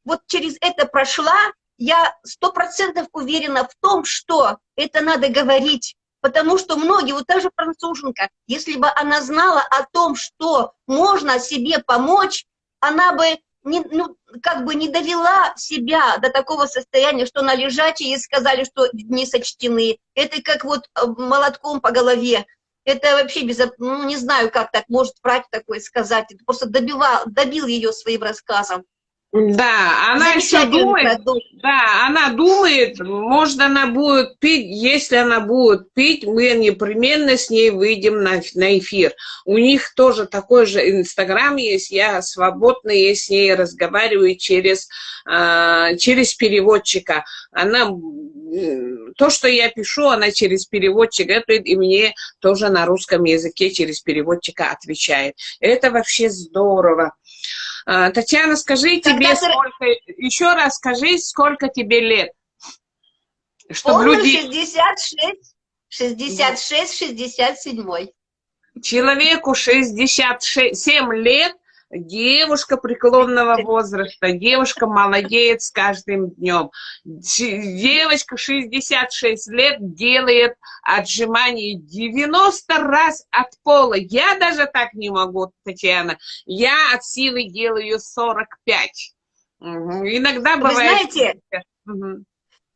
вот через это прошла, я 100% уверена в том, что это надо говорить, потому что многие, вот та же француженка, если бы она знала о том, что можно себе помочь, она бы не, ну, как бы не довела себя до такого состояния, что на лежачей ей сказали, что дни сочтены. Это как вот молотком по голове. Это вообще ну, не знаю, как так может врач такое сказать. Это просто добил ее своим рассказом. Да, она еще думает, она думает, может, она будет пить, если она будет пить, мы непременно с ней выйдем на эфир. У них тоже такой же Инстаграм есть, я свободно с ней разговариваю через переводчика. Она, то, что я пишу, она через переводчика, это и мне тоже на русском языке через переводчика отвечает. Это вообще здорово. Татьяна, скажи тебе, сколько, еще раз скажи, сколько тебе лет? Чтобы люди... 67. Человеку 67 лет, девушка преклонного возраста, девушка молодеет с каждым днем. Девочка 66 лет делает отжимания 90 раз от пола. Я даже так не могу, Татьяна. Я от силы делаю 45. Иногда бывает...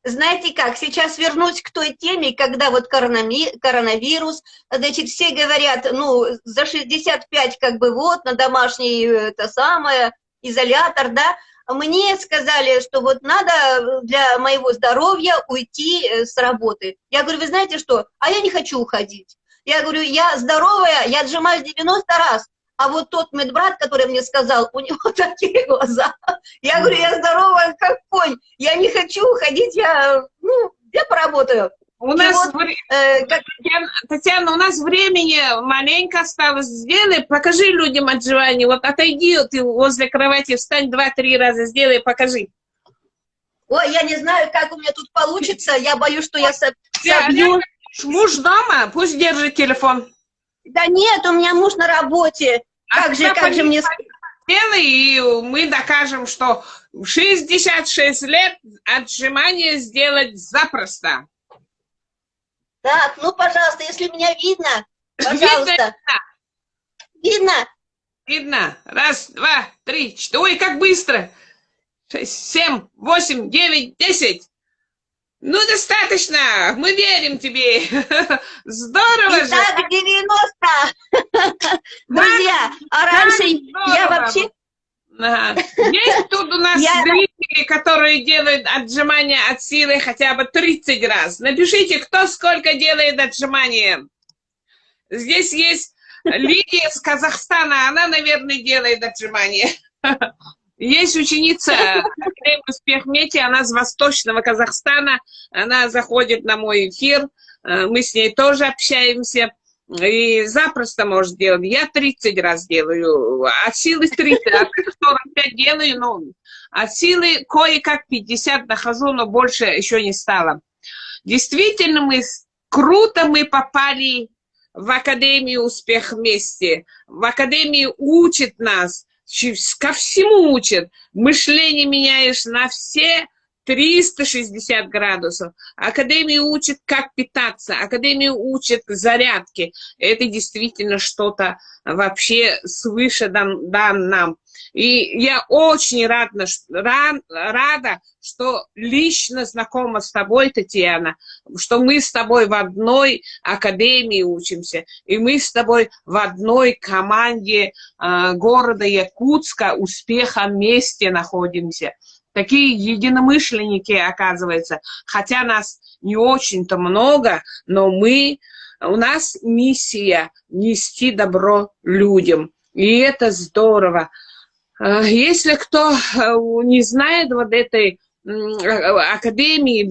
Знаете как, сейчас вернусь к той теме, когда вот коронавирус, значит, все говорят, ну, за 65 как бы вот, на домашний, это самое, изолятор, да, мне сказали, что вот надо для моего здоровья уйти с работы. Я говорю, вы знаете что, а я не хочу уходить. Я говорю, я здоровая, я отжимаюсь 90 раз. А вот тот медбрат, который мне сказал, у него такие глаза. Я говорю, я здоровая, как конь. Я не хочу уходить, я поработаю. У нас, вот, Татьяна, у нас времени маленько осталось. Сделай, покажи людям отжимание. Вот отойди, ты возле кровати, встань 2-3 раза, сделай, покажи. Ой, я не знаю, как у меня тут получится. Я боюсь, что я собью. Муж дома, пусть держит телефон. Да нет, у меня муж на работе. Как же мне... Сделай, и мы докажем, что в 66 лет отжимания сделать запросто. Так, ну, пожалуйста, если меня видно, пожалуйста. Видно? Видно. 1, 2, 3, 4. Ой, как быстро. 6, 7, 8, 9, 10. Ну, достаточно. Мы верим тебе. Здорово же. Итак, 90. Друзья, а раньше я вообще... Есть тут у нас зрители, которые делают отжимания от силы хотя бы 30 раз. Напишите, кто сколько делает отжимания. Здесь есть Лидия из Казахстана, она, наверное, делает отжимания. Есть ученица Успехмети, она с Восточного Казахстана, она заходит на мой эфир, мы с ней тоже общаемся. И запросто можешь делать. Я 30 раз делаю, от силы 30, а 45 делаю, но от силы кое-как 50 нахожу, но больше еще не стало. Действительно, круто мы попали в Академию «Успех вместе». В Академии учат нас, ко всему учат. Мышление меняешь на все 360 градусов. Академию учат, как питаться. Академию учат зарядки. Это действительно что-то вообще свыше дан нам. И я очень рада, что лично знакома с тобой, Татьяна, что мы с тобой в одной академии учимся, и мы с тобой в одной команде города Якутска «Успеха вместе» находимся. Такие единомышленники, оказывается, хотя нас не очень-то много, но у нас миссия нести добро людям, и это здорово. Если кто не знает вот этой академии,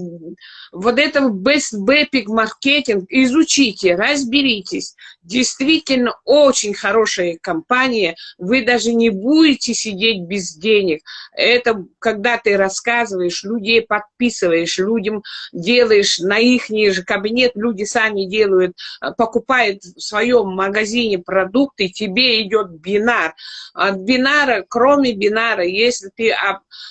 вот этого Best Bepic маркетинг, изучите, разберитесь. Действительно очень хорошая компания. Вы даже не будете сидеть без денег. Это когда ты рассказываешь, людей подписываешь, людям делаешь на их же кабинет, люди сами делают, покупают в своем магазине продукты, тебе идет бинар. От бинара, кроме бинара, если ты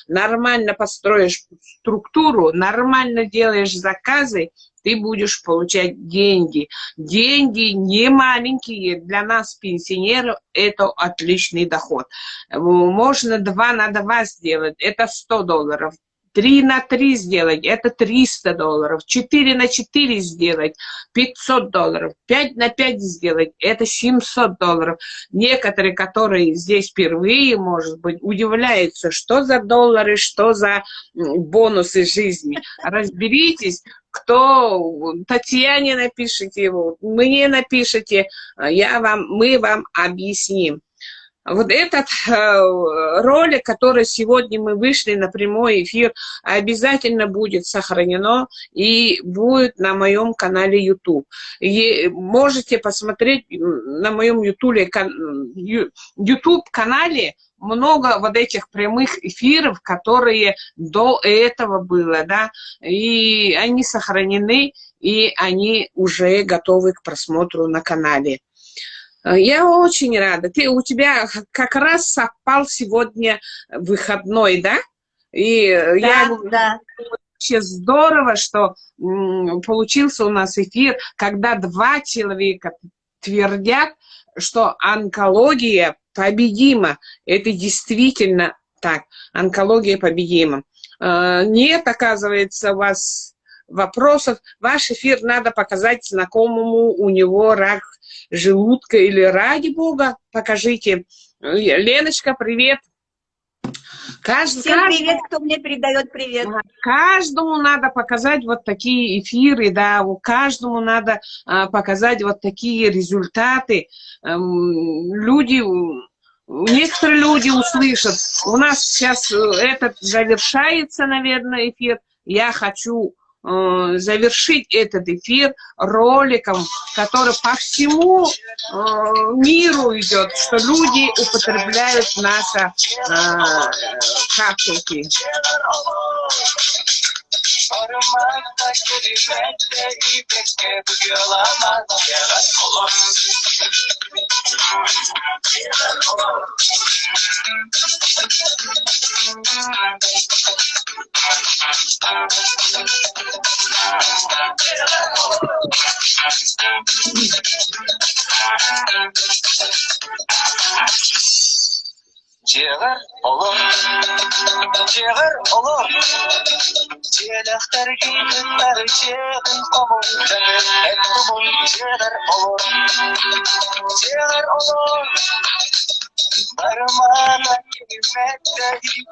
нормально построишь структуру, нормально делаешь заказы, ты будешь получать деньги. Деньги не маленькие, для нас, пенсионеров, это отличный доход. Можно 2 на 2 сделать, это $100. 3 на 3 сделать, это $300. 4 на 4 сделать, $500. 5 на 5 сделать, это $700. Некоторые, которые здесь впервые, может быть, удивляются, что за доллары, что за бонусы жизни. Разберитесь, кто Татьяне напишите, мне напишите, мы вам объясним. Вот этот ролик, который сегодня мы вышли на прямой эфир, обязательно будет сохранено и будет на моем канале YouTube. И можете посмотреть на моем YouTube-канале много вот этих прямых эфиров, которые до этого было, да, и они сохранены, и они уже готовы к просмотру на канале. Я очень рада. У тебя как раз совпал сегодня выходной, да? И Да. Вообще здорово, что получился у нас эфир, когда 2 человека твердят, что онкология победима. Это действительно так. Онкология победима. Нет, оказывается, у вас вопросов. Ваш эфир надо показать знакомому, у него рак желудка или ради бога, покажите. Леночка, привет. Всем привет, кто мне передает привет. Каждому надо показать вот такие эфиры, да, каждому надо показать вот такие результаты. Некоторые люди услышат. У нас сейчас этот завершается, наверное, эфир. Я хочу завершить этот эфир роликом, который по всему миру идет, что люди употребляют наши капсулки. Жегір ұлы, жегір ұлы, желіқтер кейіндер жегін қомын, әттімін жегір ұлы, бармана келмәтті.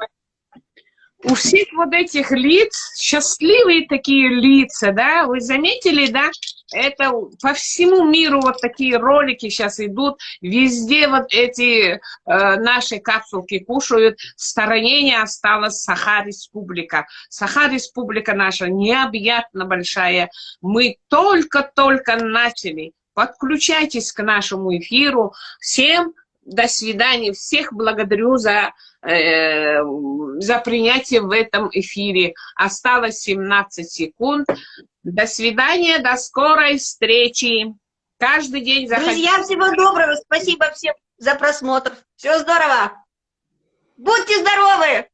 У всех вот этих лиц, счастливые такие лица, да, вы заметили, да, это по всему миру вот такие ролики сейчас идут, везде вот эти наши капсулки кушают, в стороне не осталась Саха-Республика. Саха-Республика наша необъятно большая, мы только-только начали. подключайтесь к нашему эфиру. Всем до свидания. Всех благодарю за принятие в этом эфире. Осталось 17 секунд. До свидания, до скорой встречи. Каждый день заходите. Друзья, всего доброго. Спасибо всем за просмотр. Все здорово. Будьте здоровы!